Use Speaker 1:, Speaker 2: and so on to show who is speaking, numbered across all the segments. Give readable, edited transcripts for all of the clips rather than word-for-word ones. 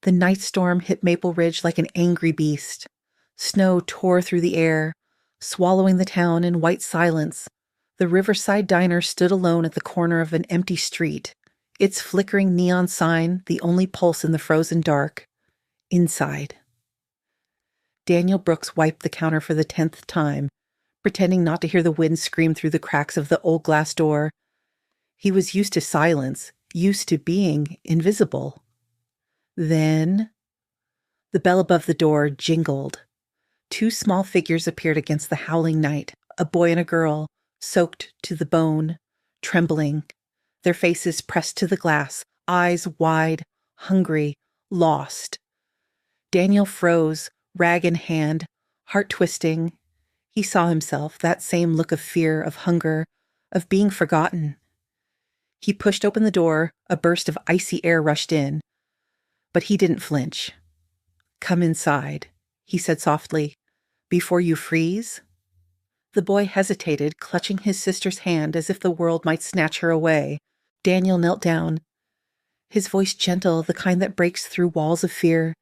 Speaker 1: The night storm hit Maple Ridge like an angry beast. Snow tore through the air, swallowing the town in white silence. The Riverside Diner stood alone at the corner of an empty street, its flickering neon sign the only pulse in the frozen dark. Inside. Daniel Brooks wiped the counter for the 10th time, pretending not to hear the wind scream through the cracks of the old glass door. He was used to silence, used to being invisible. Then the bell above the door jingled. 2 small figures appeared against the howling night, a boy and a girl, soaked to the bone, trembling, their faces pressed to the glass, eyes wide, hungry, lost. Daniel froze, rag in hand, heart twisting. He saw himself, that same look of fear, of hunger, of being forgotten. He pushed open the door, a burst of icy air rushed in. But he didn't flinch. "Come inside," he said softly, "before you freeze." The boy hesitated, clutching his sister's hand as if the world might snatch her away. Daniel knelt down, his voice gentle, the kind that breaks through walls of fear.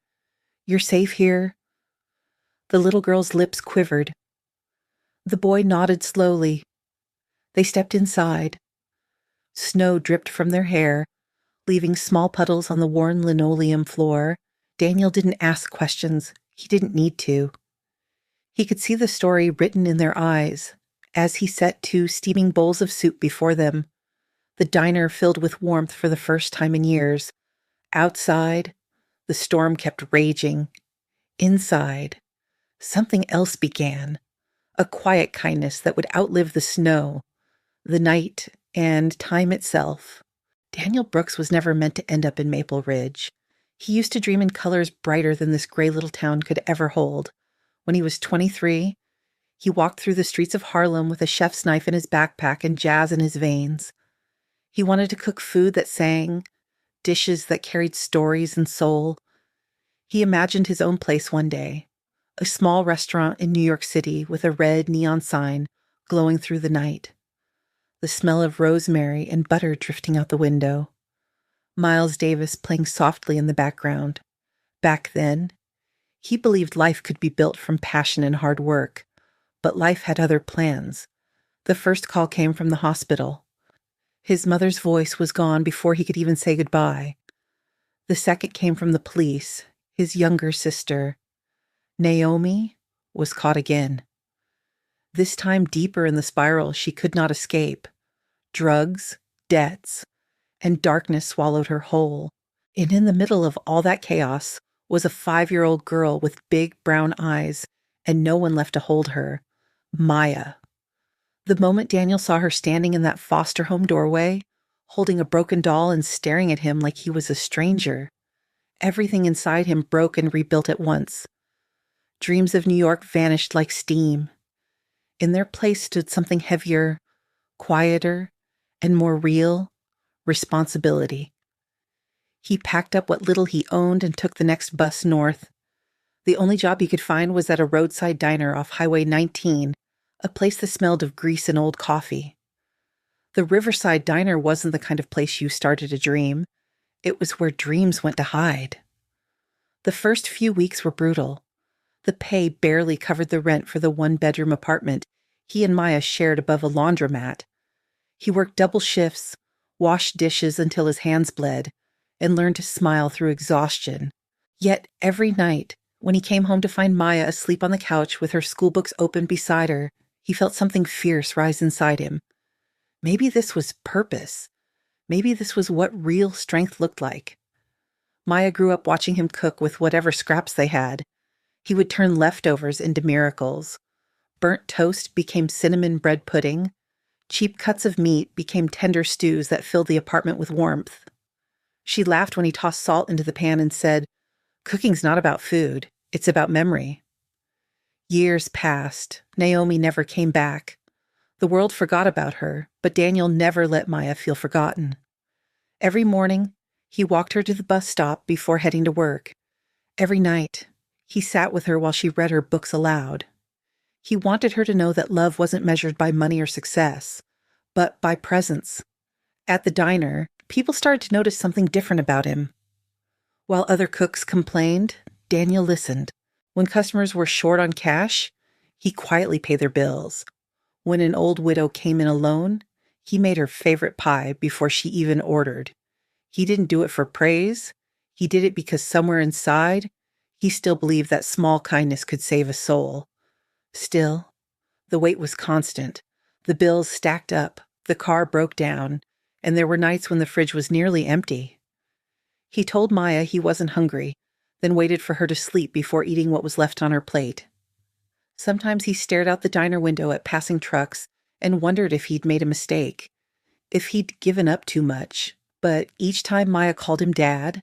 Speaker 1: "You're safe here." The little girl's lips quivered. The boy nodded slowly. They stepped inside. Snow dripped from their hair, leaving small puddles on the worn linoleum floor. Daniel didn't ask questions. He didn't need to. He could see the story written in their eyes as he set 2 steaming bowls of soup before them. The diner filled with warmth for the first time in years. Outside, the storm kept raging. Inside, something else began. A quiet kindness that would outlive the snow, the night, and time itself. Daniel Brooks was never meant to end up in Maple Ridge. He used to dream in colors brighter than this gray little town could ever hold. When he was 23, he walked through the streets of Harlem with a chef's knife in his backpack and jazz in his veins. He wanted to cook food that sang, dishes that carried stories and soul. He imagined his own place one day, a small restaurant in New York City with a red neon sign glowing through the night. The smell of rosemary and butter drifting out the window. Miles Davis playing softly in the background. Back then, he believed life could be built from passion and hard work, but life had other plans. The first call came from the hospital. His mother's voice was gone before he could even say goodbye. The second came from the police, his younger sister. Naomi was caught again. This time deeper in the spiral she could not escape. Drugs, debts, and darkness swallowed her whole. And in the middle of all that chaos was a 5-year-old girl with big brown eyes, and no one left to hold her. Maya. The moment Daniel saw her standing in that foster home doorway, holding a broken doll and staring at him like he was a stranger, everything inside him broke and rebuilt at once. Dreams of New York vanished like steam. In their place stood something heavier, quieter, and more real: responsibility. He packed up what little he owned and took the next bus north. The only job he could find was at a roadside diner off Highway 19, a place that smelled of grease and old coffee. The Riverside Diner wasn't the kind of place you started a dream. It was where dreams went to hide. The first few weeks were brutal. The pay barely covered the rent for the 1-bedroom apartment he and Maya shared above a laundromat. He worked double shifts, washed dishes until his hands bled, and learned to smile through exhaustion. Yet every night, when he came home to find Maya asleep on the couch with her schoolbooks open beside her, he felt something fierce rise inside him. Maybe this was purpose. Maybe this was what real strength looked like. Maya grew up watching him cook with whatever scraps they had. He would turn leftovers into miracles. Burnt toast became cinnamon bread pudding. Cheap cuts of meat became tender stews that filled the apartment with warmth. She laughed when he tossed salt into the pan and said, "Cooking's not about food, it's about memory." Years passed. Naomi never came back. The world forgot about her, but Daniel never let Maya feel forgotten. Every morning, he walked her to the bus stop before heading to work. Every night, he sat with her while she read her books aloud. He wanted her to know that love wasn't measured by money or success, but by presence. At the diner, people started to notice something different about him. While other cooks complained, Daniel listened. When customers were short on cash, he quietly paid their bills. When an old widow came in alone, he made her favorite pie before she even ordered. He didn't do it for praise. He did it because somewhere inside, he still believed that small kindness could save a soul. Still, the wait was constant. The bills stacked up, the car broke down, and there were nights when the fridge was nearly empty. He told Maya he wasn't hungry, then waited for her to sleep before eating what was left on her plate. Sometimes he stared out the diner window at passing trucks and wondered if he'd made a mistake, if he'd given up too much. But each time Maya called him Dad,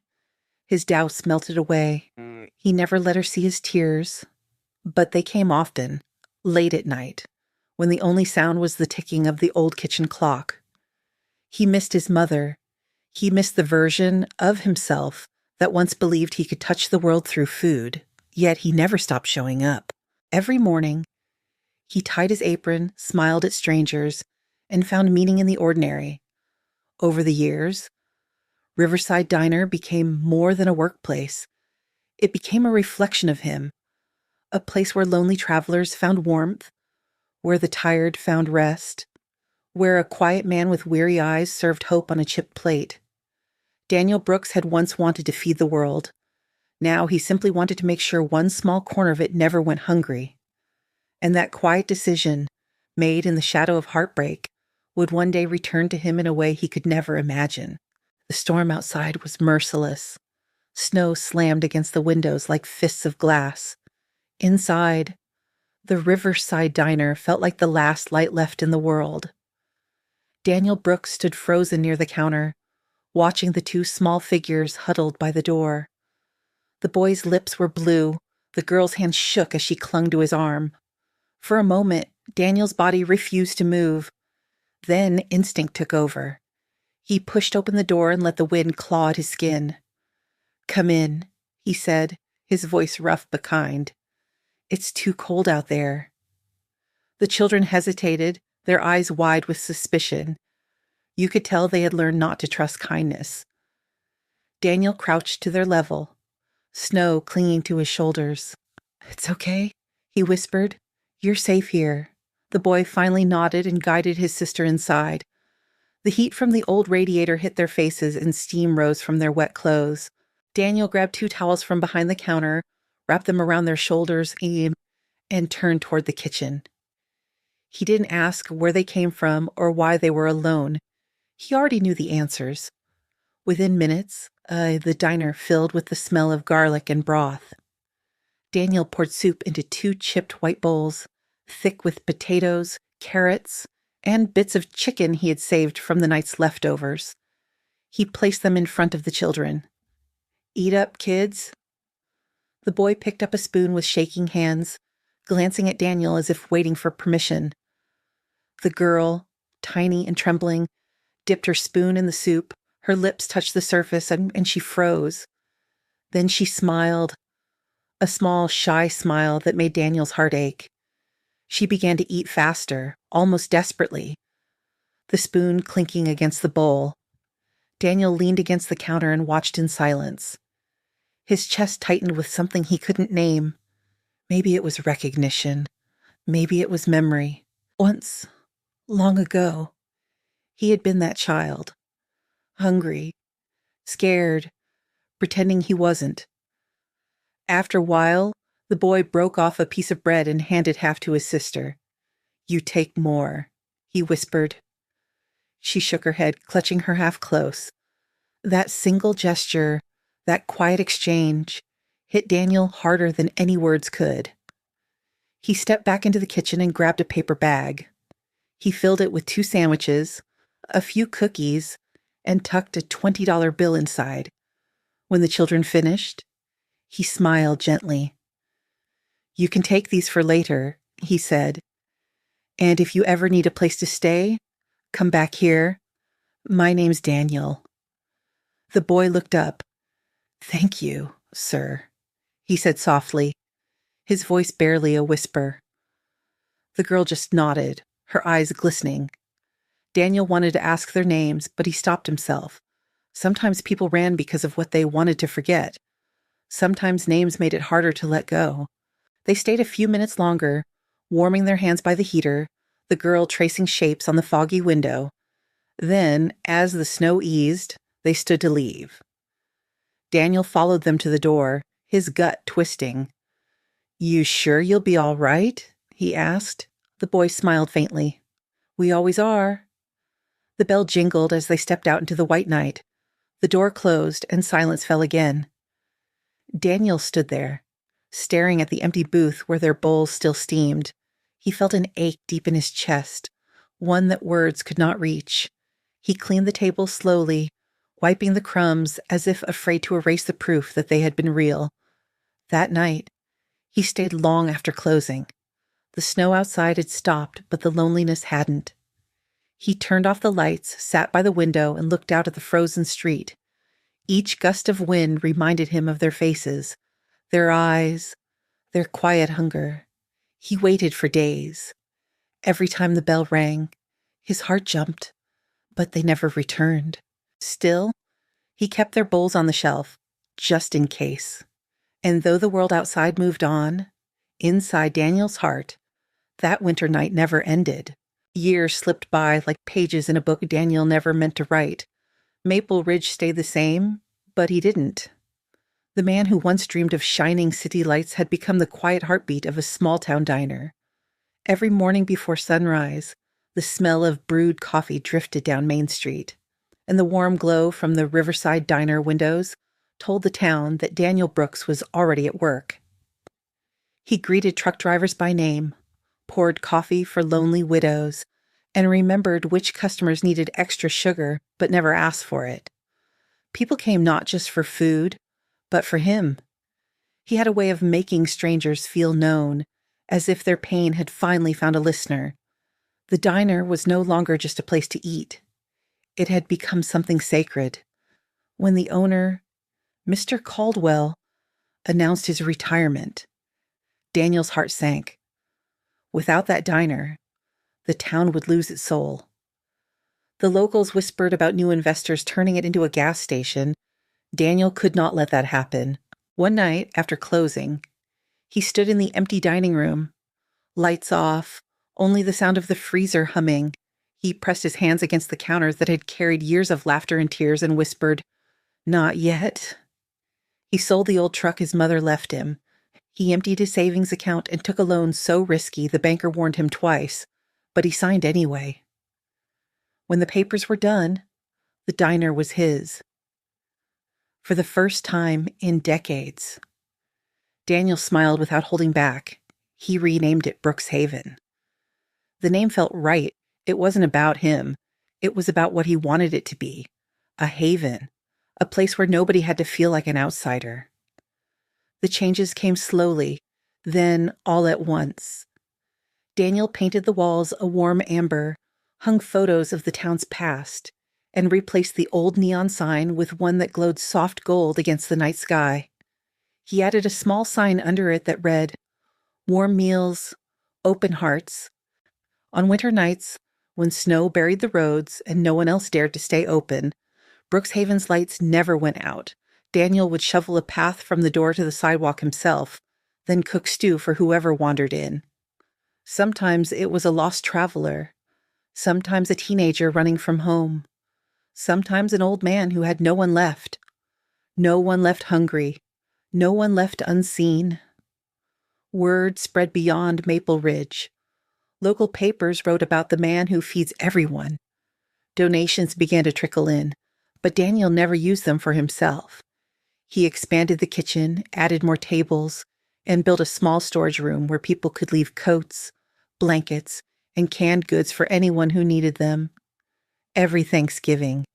Speaker 1: his doubts melted away. He never let her see his tears, but they came often, late at night, when the only sound was the ticking of the old kitchen clock. He missed his mother. He missed the version of himself that once believed he could touch the world through food, yet he never stopped showing up. Every morning, he tied his apron, smiled at strangers, and found meaning in the ordinary. Over the years, Riverside Diner became more than a workplace. It became a reflection of him, a place where lonely travelers found warmth, where the tired found rest, where a quiet man with weary eyes served hope on a chipped plate. Daniel Brooks had once wanted to feed the world. Now he simply wanted to make sure one small corner of it never went hungry. And that quiet decision, made in the shadow of heartbreak, would one day return to him in a way he could never imagine. The storm outside was merciless. Snow slammed against the windows like fists of glass. Inside, the Riverside Diner felt like the last light left in the world. Daniel Brooks stood frozen near the counter, watching the two small figures huddled by the door. The boy's lips were blue. The girl's hand shook as she clung to his arm. For a moment, Daniel's body refused to move. Then instinct took over. He pushed open the door and let the wind claw at his skin. "Come in," he said, his voice rough but kind. "It's too cold out there." The children hesitated, their eyes wide with suspicion. You could tell they had learned not to trust kindness. Daniel crouched to their level, snow clinging to his shoulders. "It's okay," he whispered. "You're safe here." The boy finally nodded and guided his sister inside. The heat from the old radiator hit their faces and steam rose from their wet clothes. Daniel grabbed 2 towels from behind the counter, wrapped them around their shoulders, and turned toward the kitchen. He didn't ask where they came from or why they were alone. He already knew the answers. Within minutes, the diner filled with the smell of garlic and broth. Daniel poured soup into 2 chipped white bowls, thick with potatoes, carrots, and bits of chicken he had saved from the night's leftovers. He placed them in front of the children. "Eat up, kids." The boy picked up a spoon with shaking hands, glancing at Daniel as if waiting for permission. The girl, tiny and trembling, dipped her spoon in the soup. Her lips touched the surface and she froze. Then she smiled, a small, shy smile that made Daniel's heart ache. She began to eat faster, almost desperately, the spoon clinking against the bowl. Daniel leaned against the counter and watched in silence. His chest tightened with something he couldn't name. Maybe it was recognition. Maybe it was memory. Once, long ago, he had been that child. Hungry, scared, pretending he wasn't. After a while, the boy broke off a piece of bread and handed half to his sister. "You take more," he whispered. She shook her head, clutching her half close. That single gesture, that quiet exchange, hit Daniel harder than any words could. He stepped back into the kitchen and grabbed a paper bag. He filled it with 2 sandwiches, a few cookies, and tucked a $20 bill inside. When the children finished, he smiled gently. "You can take these for later," he said. "And if you ever need a place to stay, come back here. My name's Daniel." The boy looked up. "Thank you, sir," he said softly, his voice barely a whisper. The girl just nodded, her eyes glistening. Daniel wanted to ask their names, but he stopped himself. Sometimes people ran because of what they wanted to forget. Sometimes names made it harder to let go. They stayed a few minutes longer, warming their hands by the heater, the girl tracing shapes on the foggy window. Then, as the snow eased, they stood to leave. Daniel followed them to the door, his gut twisting. "You sure you'll be all right?" he asked. The boy smiled faintly. "We always are." The bell jingled as they stepped out into the white night. The door closed and silence fell again. Daniel stood there, staring at the empty booth where their bowls still steamed. He felt an ache deep in his chest, one that words could not reach. He cleaned the table slowly, wiping the crumbs as if afraid to erase the proof that they had been real. That night, he stayed long after closing. The snow outside had stopped, but the loneliness hadn't. He turned off the lights, sat by the window, and looked out at the frozen street. Each gust of wind reminded him of their faces, their eyes, their quiet hunger. He waited for days. Every time the bell rang, his heart jumped, but they never returned. Still, he kept their bowls on the shelf, just in case. And though the world outside moved on, inside Daniel's heart, that winter night never ended. Years slipped by like pages in a book Daniel never meant to write. Maple Ridge stayed the same, but he didn't. The man who once dreamed of shining city lights had become the quiet heartbeat of a small-town diner. Every morning before sunrise, the smell of brewed coffee drifted down Main Street, and the warm glow from the Riverside Diner windows told the town that Daniel Brooks was already at work. He greeted truck drivers by name, poured coffee for lonely widows, and remembered which customers needed extra sugar but never asked for it. People came not just for food, but for him. He had a way of making strangers feel known, as if their pain had finally found a listener. The diner was no longer just a place to eat. It had become something sacred. When the owner, Mr. Caldwell, announced his retirement, Daniel's heart sank. Without that diner, the town would lose its soul. The locals whispered about new investors turning it into a gas station. Daniel could not let that happen. One night, after closing, he stood in the empty dining room. Lights off, only the sound of the freezer humming. He pressed his hands against the counters that had carried years of laughter and tears and whispered, "Not yet." He sold the old truck his mother left him. He emptied his savings account and took a loan so risky the banker warned him twice, but he signed anyway. When the papers were done, the diner was his. For the first time in decades. Daniel smiled without holding back. He renamed it Brooks Haven. The name felt right. It wasn't about him. It was about what he wanted it to be. A haven. A place where nobody had to feel like an outsider. The changes came slowly, then all at once. Daniel painted the walls a warm amber, hung photos of the town's past, and replaced the old neon sign with one that glowed soft gold against the night sky. He added a small sign under it that read, "Warm meals, open hearts." On winter nights, when snow buried the roads and no one else dared to stay open, Brooks Haven's lights never went out. Daniel would shovel a path from the door to the sidewalk himself, then cook stew for whoever wandered in. Sometimes it was a lost traveler, sometimes a teenager running from home, sometimes an old man who had no one left. No one left hungry, no one left unseen. Word spread beyond Maple Ridge. Local papers wrote about the man who feeds everyone. Donations began to trickle in, but Daniel never used them for himself. He expanded the kitchen, added more tables, and built a small storage room where people could leave coats, blankets, and canned goods for anyone who needed them. Every Thanksgiving,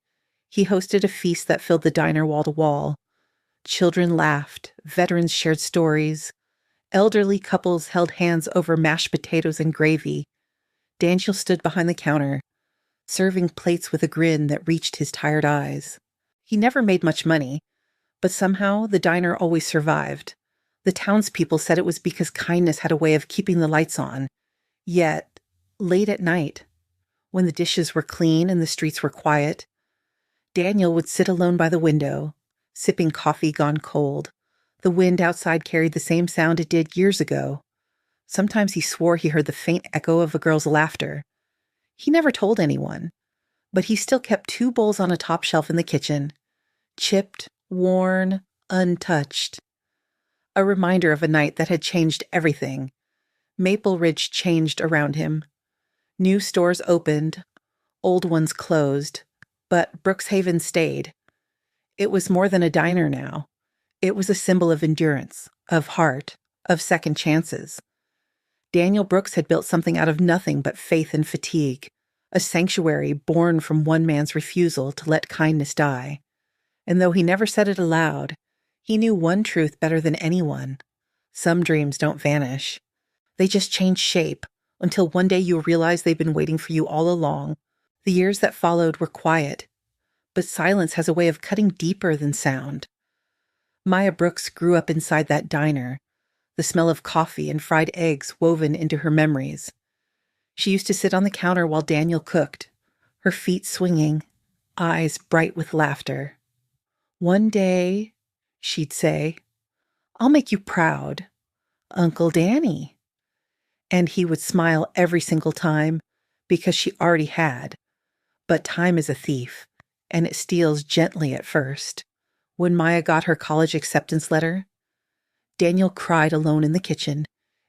Speaker 1: he hosted a feast that filled the diner wall to wall. Children laughed, veterans shared stories, elderly couples held hands over mashed potatoes and gravy. Daniel stood behind the counter, serving plates with a grin that reached his tired eyes. He never made much money, but somehow the diner always survived. The townspeople said it was because kindness had a way of keeping the lights on. Yet, late at night, when the dishes were clean and the streets were quiet, Daniel would sit alone by the window, sipping coffee gone cold. The wind outside carried the same sound it did years ago. Sometimes he swore he heard the faint echo of a girl's laughter. He never told anyone, but he still kept 2 bowls on a top shelf in the kitchen, chipped, worn, untouched. A reminder of a night that had changed everything. Maple Ridge changed around him. New stores opened, old ones closed, but Brookshaven stayed. It was more than a diner now. It was a symbol of endurance, of heart, of second chances. Daniel Brooks had built something out of nothing but faith and fatigue, a sanctuary born from one man's refusal to let kindness die. And though he never said it aloud, he knew one truth better than anyone. Some dreams don't vanish. They just change shape until one day you'll realize they've been waiting for you all along. The years that followed were quiet, but silence has a way of cutting deeper than sound. Maya Brooks grew up inside that diner, the smell of coffee and fried eggs woven into her memories. She used to sit on the counter while Daniel cooked, her feet swinging, eyes bright with laughter. "One day," she'd say, "I'll make you proud, Uncle Danny." And he would smile every single time because she already had. But time is a thief, and it steals gently at first. When Maya got her college acceptance letter, Daniel cried alone in the kitchen.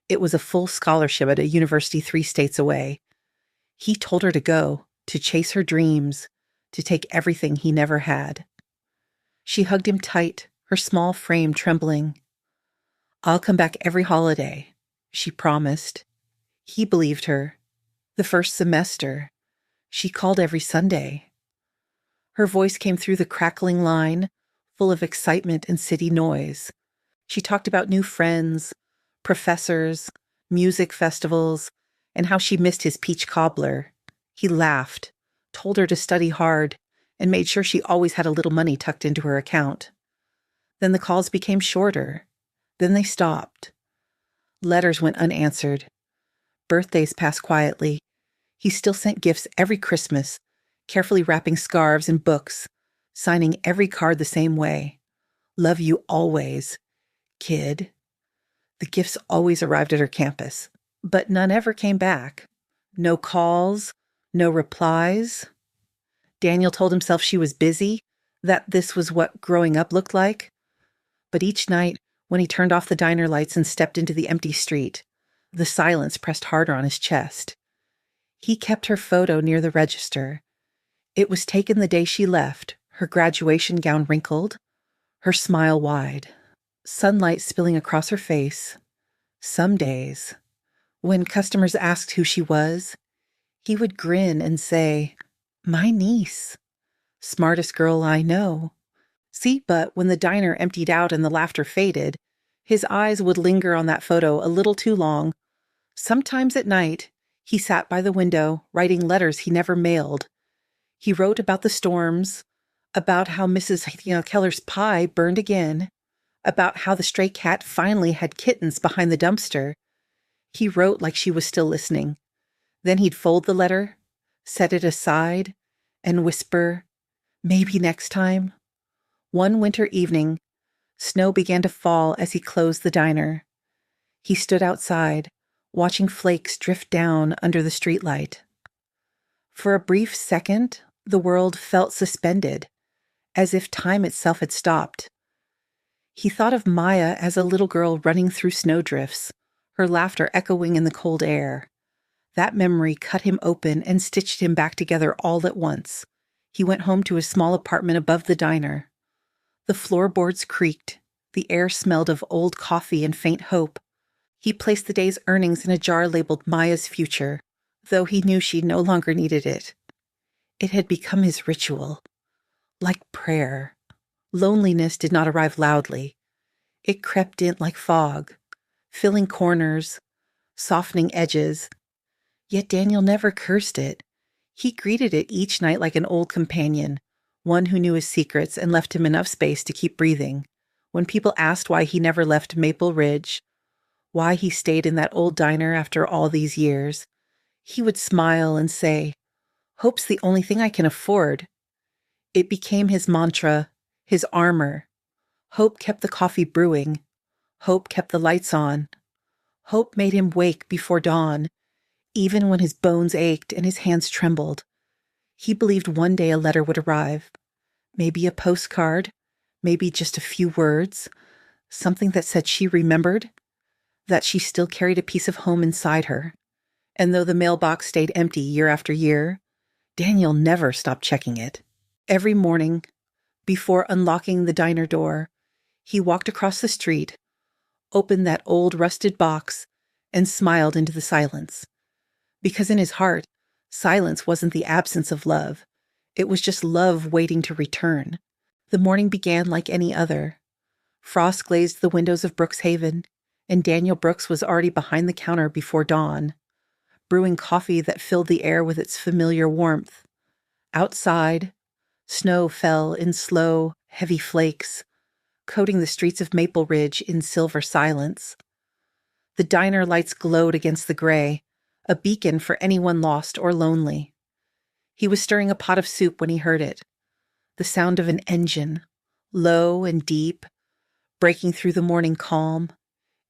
Speaker 1: It was a full scholarship at a university 3 states away. He told her to go, to chase her dreams, to take everything he never had. She hugged him tight, her small frame trembling. "I'll come back every holiday," she promised. He believed her. The first semester, she called every Sunday. Her voice came through the crackling line, full of excitement and city noise. She talked about new friends, professors, music festivals, and how she missed his peach cobbler. He laughed, told her to study hard, and made sure she always had a little money tucked into her account. Then the calls became shorter. Then they stopped. Letters went unanswered. Birthdays passed quietly. He still sent gifts every Christmas, carefully wrapping scarves and books, signing every card the same way. "Love you always, kid." The gifts always arrived at her campus, but none ever came back. No calls, no replies. Daniel told himself she was busy, that this was what growing up looked like. But each night, when he turned off the diner lights and stepped into the empty street, the silence pressed harder on his chest. He kept her photo near the register. It was taken the day she left, her graduation gown wrinkled, her smile wide, sunlight spilling across her face. Some days, when customers asked who she was, he would grin and say, "My niece, smartest girl I know." See, but when the diner emptied out and the laughter faded, his eyes would linger on that photo a little too long. Sometimes at night, he sat by the window, writing letters he never mailed. He wrote about the storms, about how Mrs. Keller's pie burned again, about how the stray cat finally had kittens behind the dumpster. He wrote like she was still listening. Then he'd fold the letter, set it aside, and whisper, "Maybe next time." One winter evening, snow began to fall as he closed the diner. He stood outside, watching flakes drift down under the streetlight. For a brief second, the world felt suspended, as if time itself had stopped. He thought of Maya as a little girl running through snowdrifts, her laughter echoing in the cold air. That memory cut him open and stitched him back together all at once. He went home to his small apartment above the diner. The floorboards creaked. The air smelled of old coffee and faint hope. He placed the day's earnings in a jar labeled Maya's Future, though he knew she no longer needed it. It had become his ritual. Like prayer. Loneliness did not arrive loudly. It crept in like fog, filling corners, softening edges. Yet Daniel never cursed it. He greeted it each night like an old companion, one who knew his secrets and left him enough space to keep breathing. When people asked why he never left Maple Ridge, why he stayed in that old diner after all these years, he would smile and say, "Hope's the only thing I can afford." It became his mantra, his armor. Hope kept the coffee brewing. Hope kept the lights on. Hope made him wake before dawn, even when his bones ached and his hands trembled. He believed one day a letter would arrive. Maybe a postcard, maybe just a few words, something that said she remembered, that she still carried a piece of home inside her. And though the mailbox stayed empty year after year, Daniel never stopped checking it. Every morning, before unlocking the diner door, he walked across the street, opened that old rusted box, and smiled into the silence. Because in his heart, silence wasn't the absence of love. It was just love waiting to return. The morning began like any other. Frost glazed the windows of Brookshaven, and Daniel Brooks was already behind the counter before dawn, brewing coffee that filled the air with its familiar warmth. Outside, snow fell in slow, heavy flakes, coating the streets of Maple Ridge in silver silence. The diner lights glowed against the gray, a beacon for anyone lost or lonely. He was stirring a pot of soup when he heard it. The sound of an engine, low and deep, breaking through the morning calm.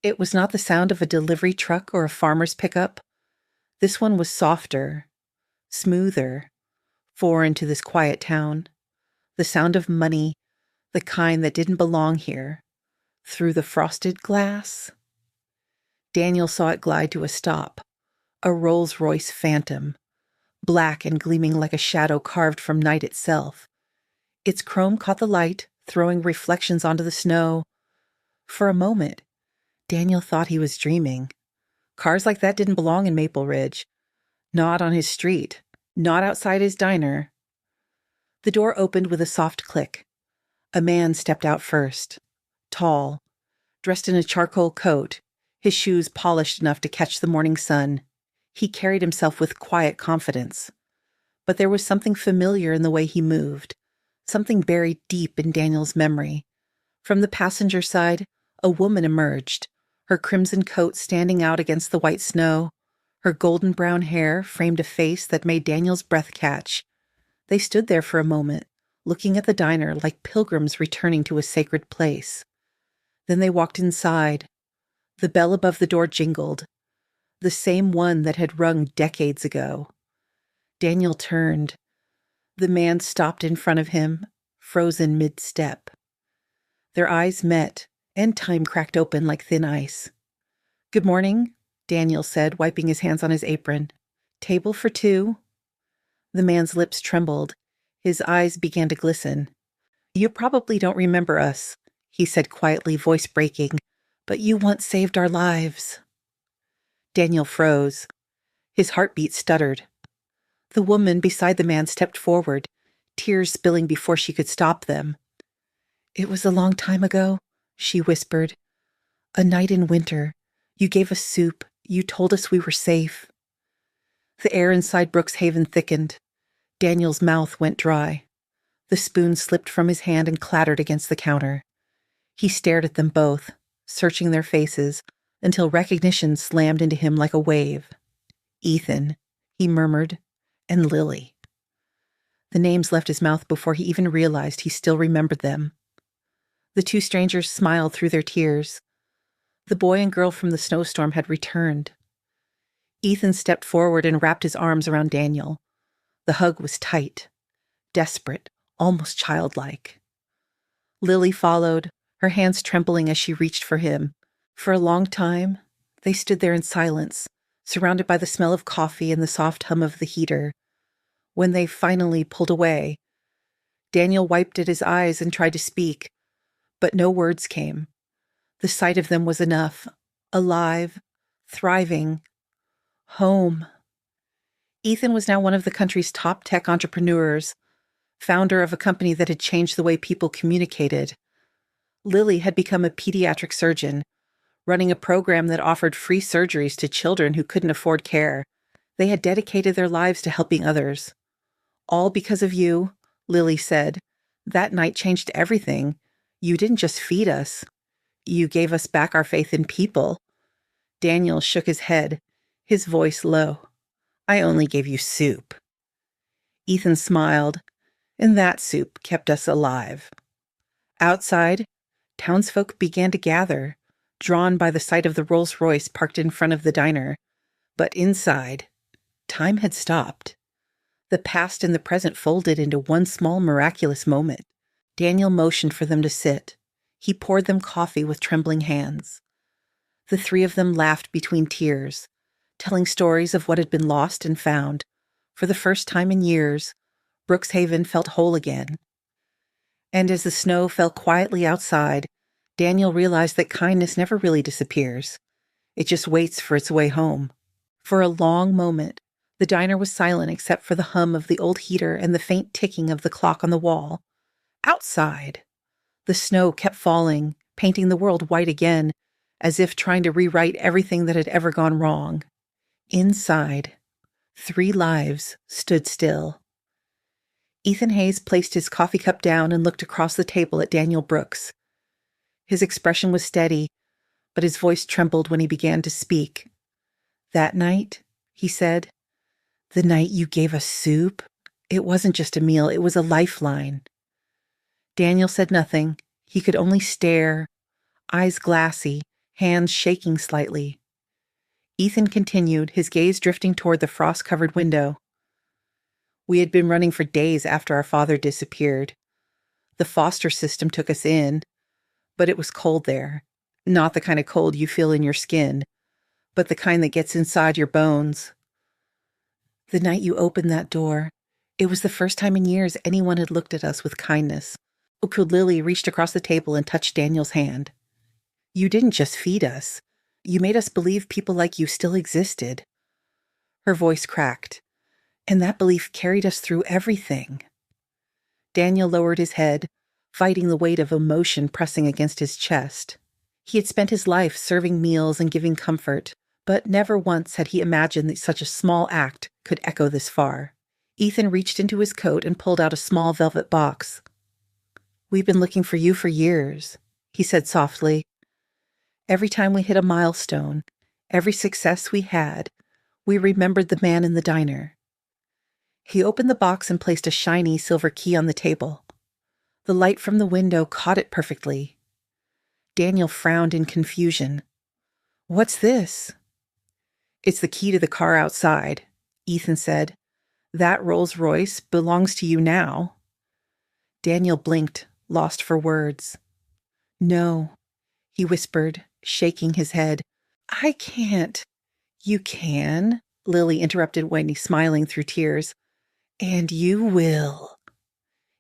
Speaker 1: It was not the sound of a delivery truck or a farmer's pickup. This one was softer, smoother, foreign to this quiet town. The sound of money, the kind that didn't belong here. Through the frosted glass. Daniel saw it glide to a stop. A Rolls-Royce Phantom, black and gleaming like a shadow carved from night itself. Its chrome caught the light, throwing reflections onto the snow. For a moment, Daniel thought he was dreaming. Cars like that didn't belong in Maple Ridge. Not on his street. Not outside his diner. The door opened with a soft click. A man stepped out first. Tall, dressed in a charcoal coat, his shoes polished enough to catch the morning sun. He carried himself with quiet confidence. But there was something familiar in the way he moved, something buried deep in Daniel's memory. From the passenger side, a woman emerged, her crimson coat standing out against the white snow. Her golden brown hair framed a face that made Daniel's breath catch. They stood there for a moment, looking at the diner like pilgrims returning to a sacred place. Then they walked inside. The bell above the door jingled, the same one that had rung decades ago. Daniel turned. The man stopped in front of him, frozen mid-step. Their eyes met, and time cracked open like thin ice. "Good morning," Daniel said, wiping his hands on his apron. "Table for two?" The man's lips trembled. His eyes began to glisten. "You probably don't remember us," he said quietly, voice breaking, "but you once saved our lives." Daniel froze. His heartbeat stuttered. The woman beside the man stepped forward, tears spilling before she could stop them. "It was a long time ago," she whispered. "A night in winter. You gave us soup. You told us we were safe." The air inside Brookshaven thickened. Daniel's mouth went dry. The spoon slipped from his hand and clattered against the counter. He stared at them both, searching their faces, until recognition slammed into him like a wave. "Ethan," he murmured, and "Lily." The names left his mouth before he even realized he still remembered them. The two strangers smiled through their tears. The boy and girl from the snowstorm had returned. Ethan stepped forward and wrapped his arms around Daniel. The hug was tight, desperate, almost childlike. Lily followed, her hands trembling as she reached for him. For a long time, they stood there in silence, surrounded by the smell of coffee and the soft hum of the heater. When they finally pulled away, Daniel wiped at his eyes and tried to speak, but no words came. The sight of them was enough. Alive, thriving, home. Ethan was now one of the country's top tech entrepreneurs, founder of a company that had changed the way people communicated. Lily had become a pediatric surgeon, running a program that offered free surgeries to children who couldn't afford care. They had dedicated their lives to helping others. "All because of you," Lily said. "That night changed everything. You didn't just feed us. You gave us back our faith in people." Daniel shook his head, his voice low. "I only gave you soup." Ethan smiled. and that soup kept us alive. Outside, townsfolk began to gather, drawn by the sight of the Rolls-Royce parked in front of the diner. But inside, time had stopped. The past and the present folded into one small miraculous moment. Daniel motioned for them to sit. He poured them coffee with trembling hands. The three of them laughed between tears, telling stories of what had been lost and found. For the first time in years, Brookshaven felt whole again. And as the snow fell quietly outside, Daniel realized that kindness never really disappears. It just waits for its way home. For a long moment, the diner was silent except for the hum of the old heater and the faint ticking of the clock on the wall. Outside, the snow kept falling, painting the world white again, as if trying to rewrite everything that had ever gone wrong. Inside, 3 lives stood still. Ethan Hayes placed his coffee cup down and looked across the table at Daniel Brooks. His expression was steady, but his voice trembled when he began to speak. "That night," he said, "the night you gave us soup, it wasn't just a meal, it was a lifeline." Daniel said nothing. He could only stare, eyes glassy, hands shaking slightly. Ethan continued, his gaze drifting toward the frost-covered window. "We had been running for days after our father disappeared. The foster system took us in, but it was cold there. Not the kind of cold you feel in your skin, but the kind that gets inside your bones. The night you opened that door, it was the first time in years anyone had looked at us with kindness." Lily reached across the table and touched Daniel's hand. "You didn't just feed us. You made us believe people like you still existed." Her voice cracked, and that belief carried us through everything. Daniel lowered his head, fighting the weight of emotion pressing against his chest. He had spent his life serving meals and giving comfort, but never once had he imagined that such a small act could echo this far. Ethan reached into his coat and pulled out a small velvet box. "We've been looking for you for years," he said softly. "Every time we hit a milestone, every success we had, we remembered the man in the diner." He opened the box and placed a shiny silver key on the table. The light from the window caught it perfectly. Daniel frowned in confusion. "What's this?" "It's the key to the car outside," Ethan said. "That Rolls-Royce belongs to you now." Daniel blinked, lost for words. "No," he whispered, shaking his head. "I can't." "You can," Lily interrupted Wendy, smiling through tears. "And you will."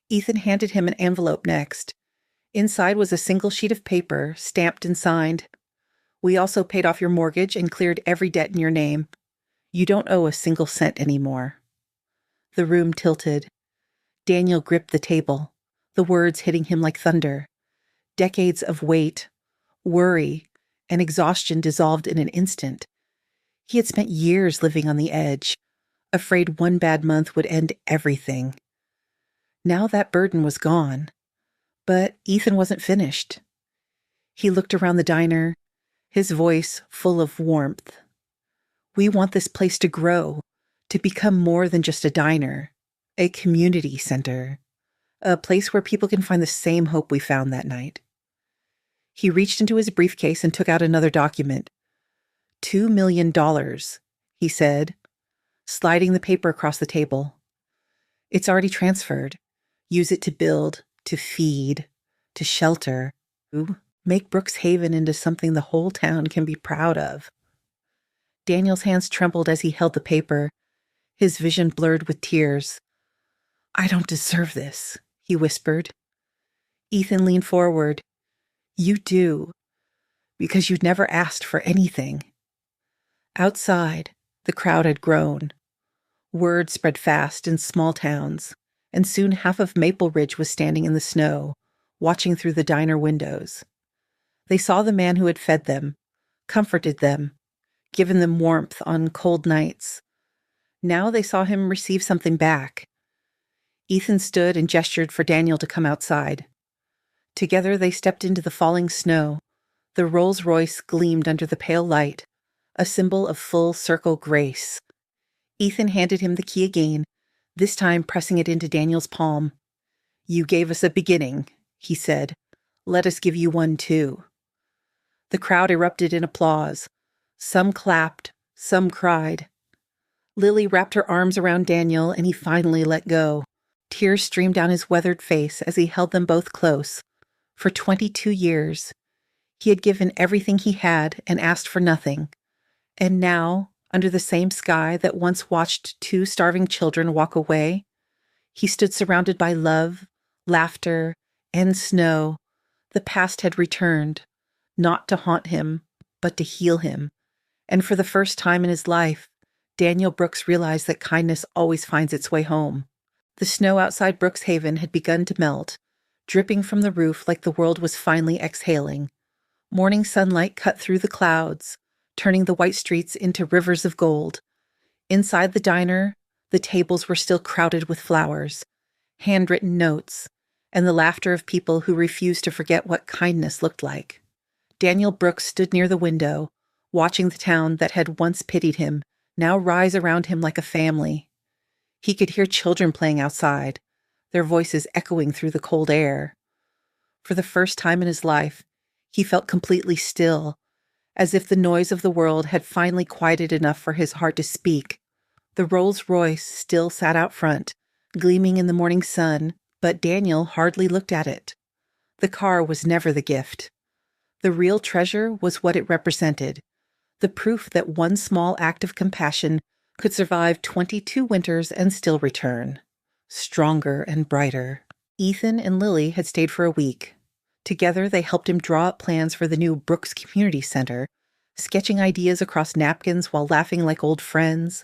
Speaker 1: Ethan handed him an envelope next. Inside was a single sheet of paper, stamped and signed. "We also paid off your mortgage and cleared every debt in your name. You don't owe a single cent anymore." The room tilted. Daniel gripped the table, the words hitting him like thunder. Decades of weight, worry, and exhaustion dissolved in an instant. He had spent years living on the edge, afraid one bad month would end everything. Now that burden was gone. But Ethan wasn't finished. He looked around the diner, his voice full of warmth. "We want this place to grow, to become more than just a diner, a community center, a place where people can find the same hope we found that night." He reached into his briefcase and took out another document. $2 million, he said, sliding the paper across the table. "It's already transferred. Use it to build, to feed, to shelter, to make Brookshaven into something the whole town can be proud of." Daniel's hands trembled as he held the paper, his vision blurred with tears. "I don't deserve this," he whispered. Ethan leaned forward. "You do, because you'd never asked for anything." Outside, the crowd had grown. Word spread fast in small towns, and soon half of Maple Ridge was standing in the snow, watching through the diner windows. They saw the man who had fed them, comforted them, given them warmth on cold nights. Now they saw him receive something back. Ethan stood and gestured for Daniel to come outside. Together they stepped into the falling snow. The Rolls-Royce gleamed under the pale light, a symbol of full-circle grace. Ethan handed him the key again, this time pressing it into Daniel's palm. "You gave us a beginning," he said. "Let us give you one too." The crowd erupted in applause. Some clapped, some cried. Lily wrapped her arms around Daniel, and he finally let go. Tears streamed down his weathered face as he held them both close. For 22 years, he had given everything he had and asked for nothing. And now, under the same sky that once watched two starving children walk away, he stood surrounded by love, laughter, and snow. The past had returned, not to haunt him, but to heal him. And for the first time in his life, Daniel Brooks realized that kindness always finds its way home. The snow outside Brookshaven had begun to melt, dripping from the roof like the world was finally exhaling. Morning sunlight cut through the clouds, turning the white streets into rivers of gold. Inside the diner, the tables were still crowded with flowers, handwritten notes, and the laughter of people who refused to forget what kindness looked like. Daniel Brooks stood near the window, watching the town that had once pitied him now rise around him like a family. He could hear children playing outside, their voices echoing through the cold air. For the first time in his life, he felt completely still, as if the noise of the world had finally quieted enough for his heart to speak. The Rolls-Royce still sat out front, gleaming in the morning sun, but Daniel hardly looked at it. The car was never the gift. The real treasure was what it represented, the proof that one small act of compassion could survive 22 winters and still return, stronger and brighter. Ethan and Lily had stayed for a week. Together, they helped him draw up plans for the new Brooks Community Center, sketching ideas across napkins while laughing like old friends.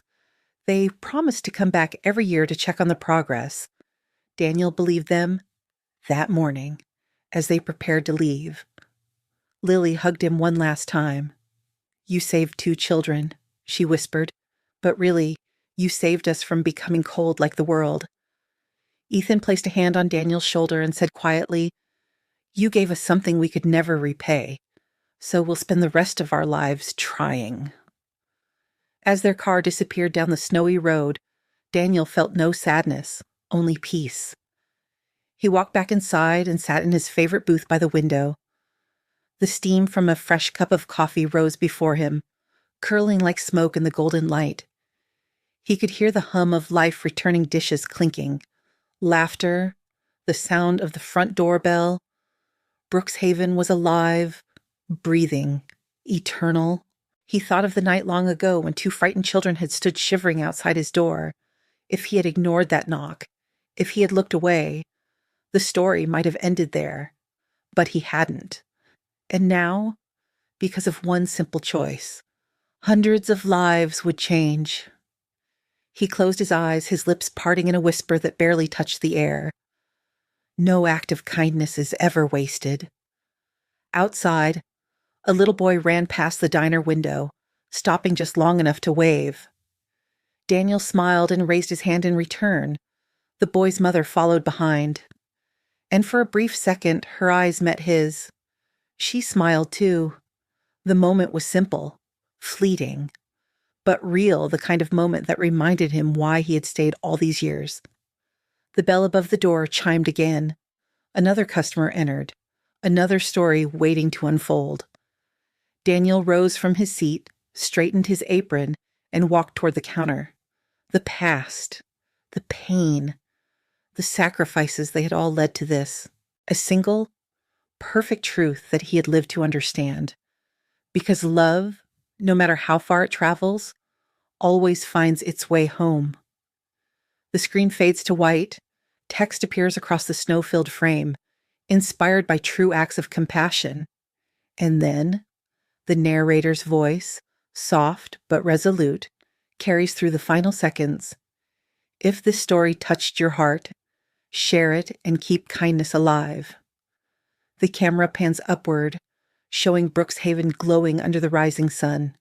Speaker 1: They promised to come back every year to check on the progress. Daniel believed them that morning as they prepared to leave. Lily hugged him one last time. "You saved 2 children," she whispered, "but really, you saved us from becoming cold like the world." Ethan placed a hand on Daniel's shoulder and said quietly, "You gave us something we could never repay, so we'll spend the rest of our lives trying." As their car disappeared down the snowy road, Daniel felt no sadness, only peace. He walked back inside and sat in his favorite booth by the window. The steam from a fresh cup of coffee rose before him, curling like smoke in the golden light. He could hear the hum of life-returning dishes clinking, laughter, the sound of the front doorbell. Brookshaven was alive, breathing, eternal. He thought of the night long ago when 2 frightened children had stood shivering outside his door. If he had ignored that knock, if he had looked away, the story might have ended there. But he hadn't. And now, because of one simple choice, hundreds of lives would change. He closed his eyes, his lips parting in a whisper that barely touched the air. No act of kindness is ever wasted. Outside, a little boy ran past the diner window, stopping just long enough to wave. Daniel smiled and raised his hand in return. The boy's mother followed behind. And for a brief second, her eyes met his. She smiled too. The moment was simple, fleeting, but real, the kind of moment that reminded him why he had stayed all these years. The bell above the door chimed again. Another customer entered, another story waiting to unfold. Daniel rose from his seat, straightened his apron, and walked toward the counter. The past, the pain, the sacrifices they had all led to this. A single, perfect truth that he had lived to understand. Because love, no matter how far it travels, always finds its way home. The screen fades to white. Text appears across the snow-filled frame, inspired by true acts of compassion. And then, the narrator's voice, soft but resolute, carries through the final seconds. If this story touched your heart, share it and keep kindness alive. The camera pans upward, showing Brookshaven glowing under the rising sun.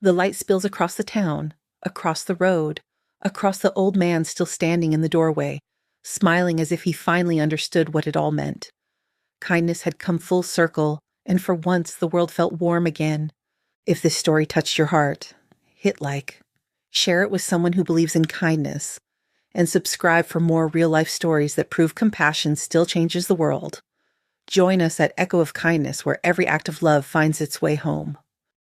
Speaker 1: The light spills across the town, across the road, across the old man still standing in the doorway, smiling as if he finally understood what it all meant. Kindness had come full circle, and for once the world felt warm again. If this story touched your heart, hit like. Share it with someone who believes in kindness, and subscribe for more real-life stories that prove compassion still changes the world. Join us at Echo of Kindness, where every act of love finds its way home.